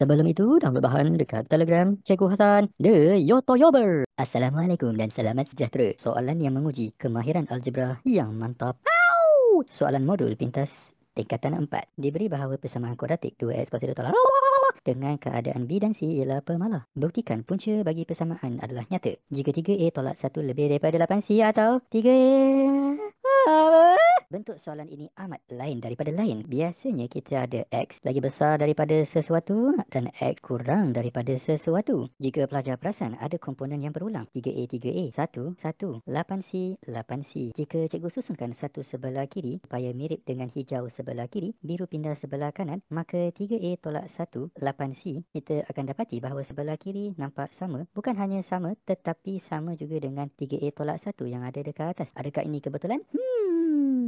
Sebelum itu, download bahan dekat Telegram Cikgu Hasan, The Yotoyober. Assalamualaikum dan selamat sejahtera. Soalan yang menguji kemahiran algebra yang mantap. Soalan modul pintas tingkatan 4. Diberi bahawa persamaan kuadratik 2x kuasa 2 tolak dengan keadaan B dan C ialah pemalah. Buktikan punca bagi persamaan adalah nyata. Jika 3A tolak 1 lebih daripada 8C atau 3A... Bentuk soalan ini amat lain daripada lain. Biasanya kita ada X lagi besar daripada sesuatu dan X kurang daripada sesuatu. Jika pelajar perasan ada komponen yang berulang, 3A, 3A, 1, 1, 8C, 8C. Jika cikgu susunkan satu sebelah kiri supaya mirip dengan hijau sebelah kiri, biru pindah sebelah kanan, maka 3A tolak 1, 8C, kita akan dapati bahawa sebelah kiri nampak sama. Bukan hanya sama, tetapi sama juga dengan 3A tolak 1 yang ada dekat atas. Adakah ini kebetulan?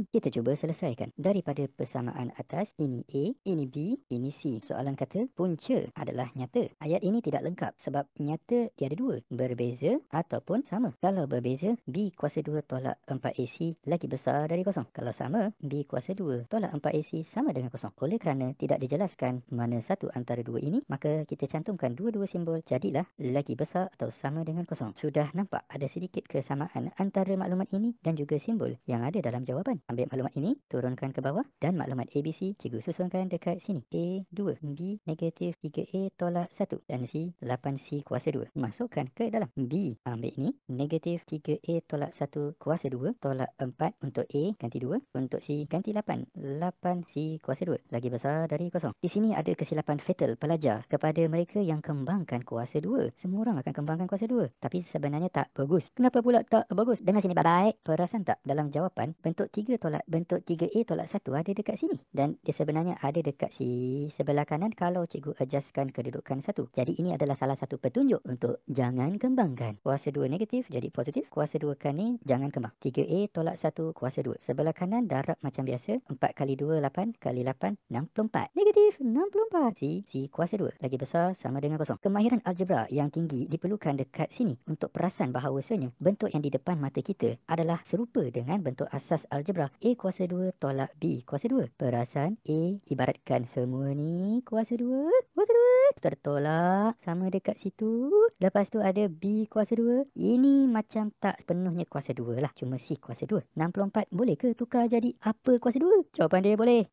Kita cuba selesaikan. Daripada persamaan atas, ini A, ini B, ini C. Soalan kata punca adalah nyata. Ayat ini tidak lengkap sebab nyata dia ada dua, berbeza ataupun sama. Kalau berbeza, B kuasa 2 tolak 4AC lagi besar dari kosong. Kalau sama, B kuasa 2 tolak 4AC sama dengan kosong. Oleh kerana tidak dijelaskan mana satu antara dua ini, maka kita cantumkan dua-dua simbol, jadilah lagi besar atau sama dengan kosong. Sudah nampak ada sedikit kesamaan antara maklumat ini dan juga simbol yang ada dalam jawapan. Ambil maklumat ini, turunkan ke bawah dan maklumat ABC cikgu susunkan dekat sini. A 2, B negatif 3A tolak 1 dan C 8C kuasa 2. Masukkan ke dalam. B ambil ini, negatif 3A tolak 1 kuasa 2 tolak 4 untuk A ganti 2, untuk C ganti 8. 8C kuasa 2 lagi besar dari kosong. Di sini ada kesilapan fatal pelajar kepada mereka yang kembangkan kuasa 2. Semua orang akan kembangkan kuasa 2, tapi sebenarnya tak bagus. Kenapa pula tak bagus? Dengar sini baik-baik. Perasan tak dalam jawapan bentuk 3 tolak bentuk 3A tolak 1 ada dekat sini dan dia sebenarnya ada dekat si sebelah kanan kalau cikgu adjustkan kedudukan 1. Jadi ini adalah salah satu petunjuk untuk jangan kembangkan. Kuasa 2 negatif jadi positif, kuasa 2 kan ni jangan kembang. 3A tolak 1 kuasa 2. Sebelah kanan darab macam biasa, 4 kali 2 8 kali 8 64. Negatif 64. C kuasa 2 lagi besar sama dengan kosong. Kemahiran algebra yang tinggi diperlukan dekat sini untuk perasan bahawasanya bentuk yang di depan mata kita adalah serupa dengan bentuk asas algebra. A kuasa 2 tolak B kuasa 2. Perasan A ibaratkan semua ni kuasa 2. Kuasa 2 tertolak sama dekat situ. Lepas tu ada B kuasa 2. Ini macam tak sepenuhnya kuasa 2 lah. Cuma C kuasa 2. 64 boleh ke tukar jadi apa kuasa 2? Jawapan dia boleh.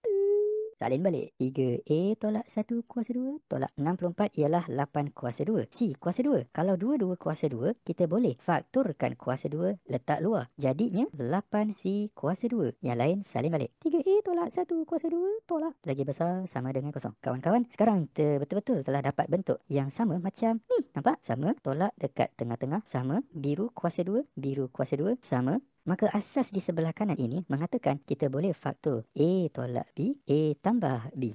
Salin balik. 3A tolak 1 kuasa 2 tolak 64 ialah 8 kuasa 2. C kuasa 2. Kalau dua-dua kuasa 2, kita boleh faktorkan kuasa 2 letak luar. Jadinya 8C kuasa 2. Yang lain salin balik. 3A tolak 1 kuasa 2 tolak lagi besar sama dengan kosong. Kawan-kawan, sekarang kita betul-betul telah dapat bentuk yang sama macam ni. Nampak? Sama. Tolak dekat tengah-tengah. Sama. Biru kuasa 2. Biru kuasa 2. Sama. Maka asas di sebelah kanan ini mengatakan kita boleh faktor A tolak B, A tambah B.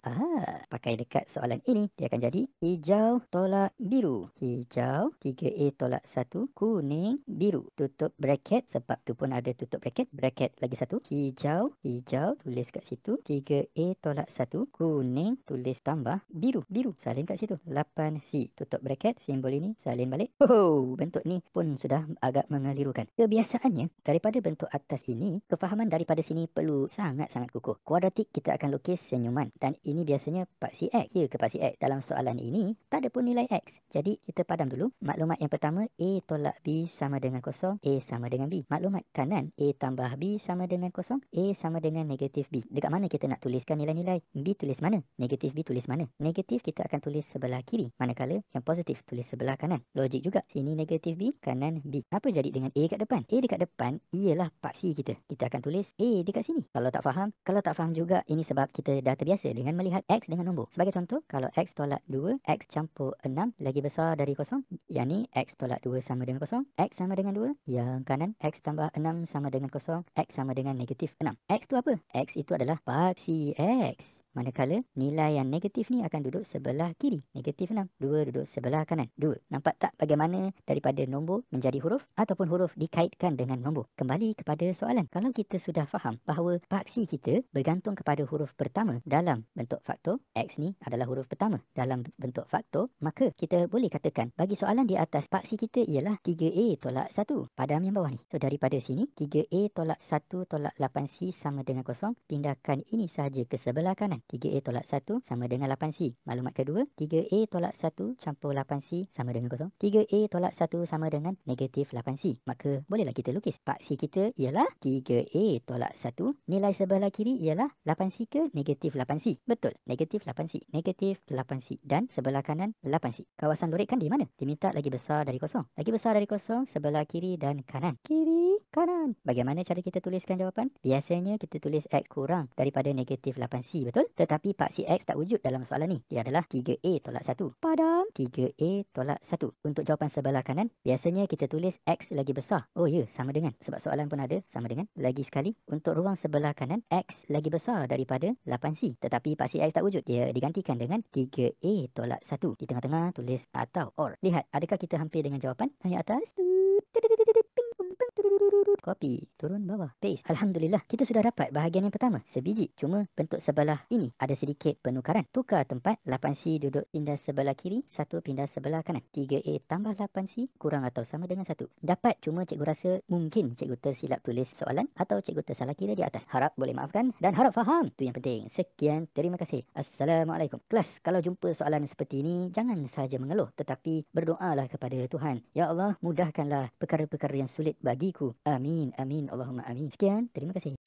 Pakai dekat soalan ini, dia akan jadi hijau tolak biru. Hijau, 3A tolak 1, kuning, biru. Tutup bracket, sebab tu pun ada tutup bracket. Bracket lagi satu. Hijau, hijau, tulis kat situ. 3A tolak 1, kuning, tulis tambah biru. Biru, salin kat situ. 8C, tutup bracket, simbol ini salin balik. Bentuk ni pun sudah agak mengelirukan. Kebiasaannya, daripada bentuk atas ini, kefahaman daripada sini perlu sangat-sangat kukuh. Kuadratik kita akan lukis senyuman dan ini biasanya paksi X. Ya ke paksi X? Dalam soalan ini tak ada pun nilai X. Jadi kita padam dulu. Maklumat yang pertama, A tolak B sama dengan kosong, A sama dengan B. Maklumat kanan, A tambah B sama dengan kosong, A sama dengan negatif B. Dekat mana kita nak tuliskan nilai-nilai? B tulis mana? Negatif B tulis mana? Negatif kita akan tulis sebelah kiri, manakala yang positif tulis sebelah kanan. Logik juga. Sini negatif B, kanan B. Apa jadi dengan A kat depan? A dekat depan ialah paksi kita. Kita akan tulis A dekat sini. Kalau tak faham juga, ini sebab kita dah terbiasa dengan melihat X dengan nombor. Sebagai contoh, kalau X tolak 2, X campur 6 lagi besar dari kosong. Yang ni X tolak 2 sama dengan kosong. X sama dengan 2. Yang kanan X tambah 6 sama dengan kosong. X sama dengan negatif 6. X tu apa? X itu adalah paksi X. Manakala nilai yang negatif ni akan duduk sebelah kiri. Negatif 6. 2 duduk sebelah kanan. 2. Nampak tak bagaimana daripada nombor menjadi huruf ataupun huruf dikaitkan dengan nombor? Kembali kepada soalan. Kalau kita sudah faham bahawa paksi kita bergantung kepada huruf pertama dalam bentuk faktor, X ni adalah huruf pertama dalam bentuk faktor, maka kita boleh katakan bagi soalan di atas, paksi kita ialah 3A tolak 1. Padam yang bawah ni. So daripada sini, 3A tolak 1 tolak 8C sama dengan kosong. Pindahkan ini sahaja ke sebelah kanan. 3A tolak 1 sama dengan 8C. Maklumat kedua, 3A tolak 1 campur 8C sama dengan 0. 3A tolak 1 sama dengan negatif 8C. Maka bolehlah kita lukis. Paksi kita ialah 3A tolak 1. Nilai sebelah kiri ialah 8C ke negatif 8C. Betul, negatif 8C. Negatif 8C. Dan sebelah kanan 8C. Kawasan lorikan di mana? Diminta lagi besar dari kosong. Lagi besar dari kosong sebelah kiri dan kanan. Kiri, kanan. Bagaimana cara kita tuliskan jawapan? Biasanya kita tulis X kurang daripada negatif 8C, betul? Tetapi paksi X tak wujud dalam soalan ni. Dia adalah 3A tolak 1. Padam 3A tolak 1. Untuk jawapan sebelah kanan, biasanya kita tulis X lagi besar. Oh ya, sama dengan. Sebab soalan pun ada sama dengan. Lagi sekali, untuk ruang sebelah kanan, X lagi besar daripada 8C. Tetapi paksi X tak wujud. Dia digantikan dengan 3A tolak 1. Di tengah-tengah tulis atau or. Lihat, adakah kita hampir dengan jawapan? Tanya atas. Copy, turun bawah, paste. Alhamdulillah, kita sudah dapat bahagian yang pertama, sebiji. Cuma bentuk sebelah ini ada sedikit penukaran. Tukar tempat, 8C duduk pindah sebelah kiri, 1 pindah sebelah kanan. 3A tambah 8C kurang atau sama dengan 1. Dapat, cuma cikgu rasa mungkin cikgu tersilap tulis soalan atau cikgu tersalah kira di atas. Harap boleh maafkan dan harap faham. Itu yang penting. Sekian, terima kasih. Assalamualaikum. Kelas, kalau jumpa soalan seperti ini, jangan sahaja mengeluh, tetapi berdoalah kepada Tuhan. Ya Allah, mudahkanlah perkara-perkara yang sulit bagiku. Amin, amin, Allahumma amin. Sekian, terima kasih.